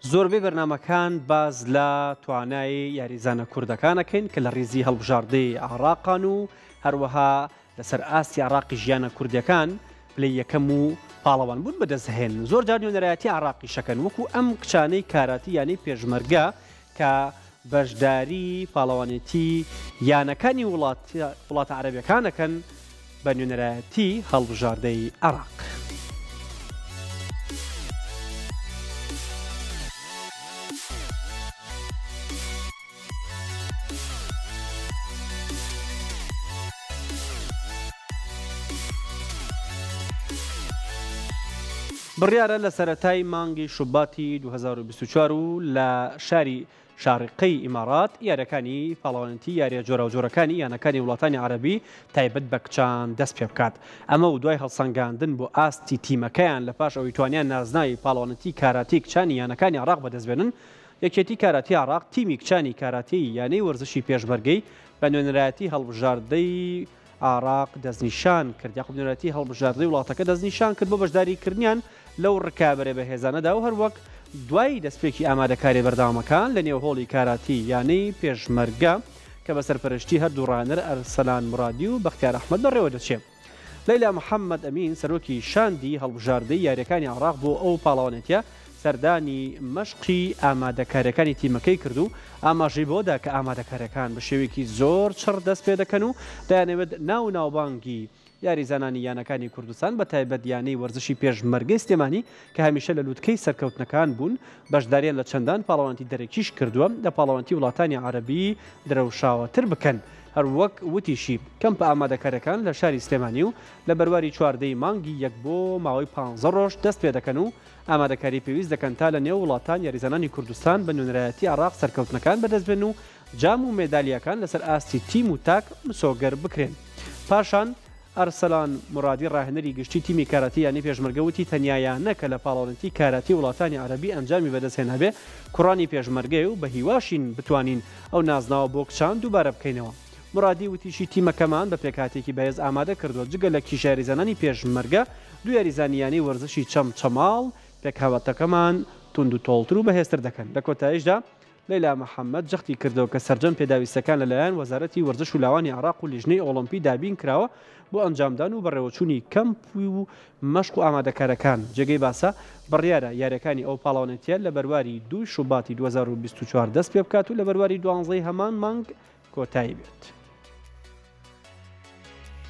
زۆربەی بەرنامەکان باز لە توانای یاریزانە کوردەکانەکەین کە لە ڕیزی هەڵبژاردەی عراقان و هەروەها لەسەر ئاستی عراقی ژیانە کوردیەکان پلەی یەکەم و پاڵەوان بوون بەدەستهێن. زۆر جار نوێنەرایەتی عراقی شەکەن وەکو ئەم کچانەی کاراتی یانی پێشمەرگە کە بەشداری پاڵەوانێتی یانەکانی وڵاتە عەرەبیەکانەکەن بە نوێنەرایەتی هەڵبژاردەی عراق. بڕیارە لە سەرەتای مانگی شوباتی 2024 و لە شاری شارقەی ئیمارات یاریەکانی پاڵەوانێتی یاریە جۆرە و جۆرەکانی یانەکانی وڵاتانی عەرەبی تایبەت بە کچان دەست پێ بکات. ئەمە و دوای هەڵسەنگاندن بۆ ئاستی تیمەکەیان لە پاش ئەوەی توانیان نازناوی پاڵەوانێتی کاراتی کچانی یانەکانی عراق بەدەستبێنن، یەکێتی کاراتی عراق تیمی کچانی کاراتی یانەی وەرزشی پێشمەرگەی بە نوێنەرایەتی هەڵبژاردەی عراق دەستنیشان کرد. یاخود نوێنەرایەتی هەڵبژاردەی وڵاتەکە دەستنیشان کرد بۆ بەشداریکردنیان لەو ڕکابەرە بەهێزانەدا و هەروەک دوای دەستپێکی ئامادەکاری بەردەوامەکان لە نێو هۆڵی کاراتی یانەی پێشمەرگە کە بە سەرپەرشتی هەردوو ڕانەر ئەرسەلان مرادی و بەختیار ئەحمەد بەڕێوە دەچێت. لەیلا محەممەد ئەمین سەرۆکی شاندی هەڵبژاردەی یاریەکانی عراق بۆ ئەو پاڵەوانێتیە سەردانی مەشقی ئامادەکاریەکانی تیمەکەی کرد و ئاماژەی بۆدا کە ئامادەکاریەکان بە شێوەیەکی زۆر چڕ دەست پێ دەکەن و دەیانەوێت ناوبانگی یاریزانانی یانەکانی کوردستان بە تایبەت یانەی وەرزشی پێشمەرگەی سلێمانی کە هەمیشە لە لووتکەی سەرکەوتنەکان بوون بەشداریان لە چەندان پاڵەوانتی دەرەکیش کردووە لە پاڵەوانتی وڵاتانی عەرەبی درەوشاوەتر بکەن. هەروەک وتیشی کەمپە ئامادەکاریەکان لە شاری سلێمانی و لە بەرواری چواردەی مانگی یەک بۆ ماوەی 15 ڕۆژ دەست پێ دەکەن و ئامادەکاری پێویست دەکەن تا لە نێو وڵاتان یاریزانانی کوردستان بە نوێنەرایەتی عراق سەرکەوتنەکان بەدەستبێن و جام و مێدالیەکان لەسەر ئاستی تیم و تاک مسۆگەر بکرێن. پاشان ئەرسەلان مرادی ڕاهێنەری گشتی تیمی کاراتی یانی پێشمەرگەوتی تەنیایانەکە لە پاڵەوانێتی کاراتی وڵاتانی عەرەبی ئەنجامی بەدەستهێنابێ کوڕانی پێشمەرگەی و بە هیواشین بتوانین ئەو نازناوە بۆ کچان دووبارە بکەینەوە. مرادی وتیشی تیمەکەمان بە پێکاتێکی بەهێز ئامادە کردووە جگە لە کیژە یاریزانانی پێشمەرگە دوو یاریزانیانی وەرزشی چەمچەماڵ پێکهاوەتەکەمان تونند و تۆڵتر و بەهێزتر دەکەن. لە کۆتاییشدا لەیلا محەممەد جەختی کردەوە کە سەرجەم پێداویستەکان لەلایەن وەزارەتی وەرزش و لاوانی عراق و لیژنەی ئۆڵۆمپی دابین کراوە بۆ ئەنجامدان و بەڕێوەچوونی کەمپی و مەشق و ئامادەکارەکان. جێگەی باسە بڕیارە یاریەکانی ئەو پاڵەوانێتیە لە بەرواری 2 شوباتی 2024 دەست پێ بکات و لە بەرواری 12 هەمان مانگ کۆتایی بێت.